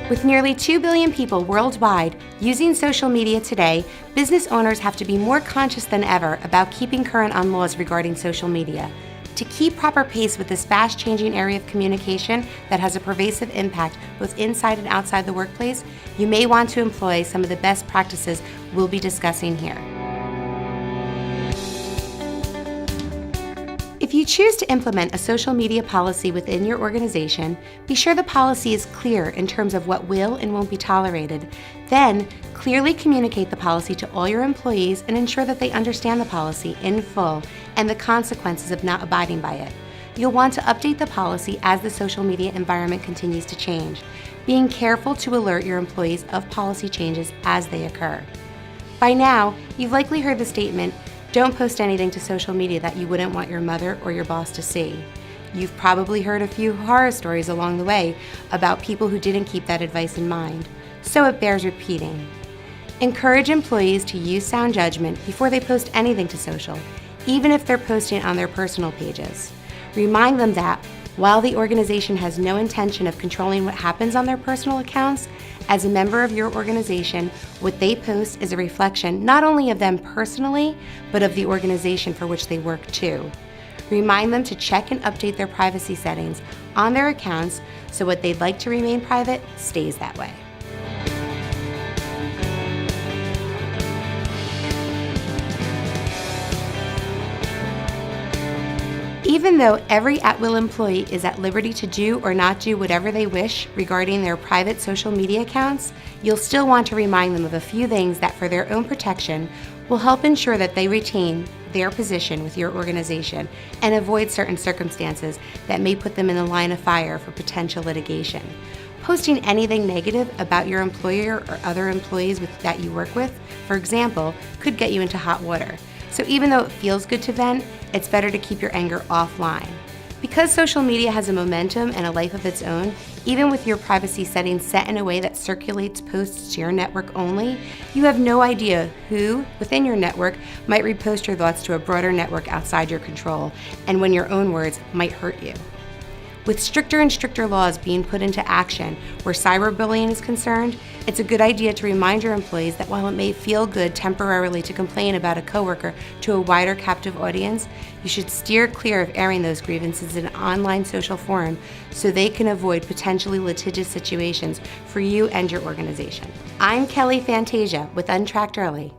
With nearly 2 billion people worldwide using social media today, business owners have to be more conscious than ever about keeping current on laws regarding social media. To keep proper pace with this fast-changing area of communication that has a pervasive impact both inside and outside the workplace, you may want to employ some of the best practices we'll be discussing here. If you choose to implement a social media policy within your organization, be sure the policy is clear in terms of what will and won't be tolerated. Then, clearly communicate the policy to all your employees and ensure that they understand the policy in full and the consequences of not abiding by it. You'll want to update the policy as the social media environment continues to change, being careful to alert your employees of policy changes as they occur. By now, you've likely heard the statement, "Don't post anything to social media that you wouldn't want your mother or your boss to see." You've probably heard a few horror stories along the way about people who didn't keep that advice in mind, so it bears repeating. Encourage employees to use sound judgment before they post anything to social, even if they're posting on their personal pages. Remind them that, while the organization has no intention of controlling what happens on their personal accounts, as a member of your organization, what they post is a reflection not only of them personally, but of the organization for which they work too. Remind them to check and update their privacy settings on their accounts so what they'd like to remain private stays that way. Even though every at-will employee is at liberty to do or not do whatever they wish regarding their private social media accounts, you'll still want to remind them of a few things that, for their own protection, will help ensure that they retain their position with your organization and avoid certain circumstances that may put them in the line of fire for potential litigation. Posting anything negative about your employer or other employees that you work with, for example, could get you into hot water. So even though it feels good to vent, it's better to keep your anger offline. Because social media has a momentum and a life of its own, even with your privacy settings set in a way that circulates posts to your network only, you have no idea who within your network might repost your thoughts to a broader network outside your control, and when your own words might hurt you. With stricter and stricter laws being put into action where cyberbullying is concerned, it's a good idea to remind your employees that while it may feel good temporarily to complain about a coworker to a wider captive audience, you should steer clear of airing those grievances in an online social forum so they can avoid potentially litigious situations for you and your organization. I'm Kelly Fantasia with Untracked Early.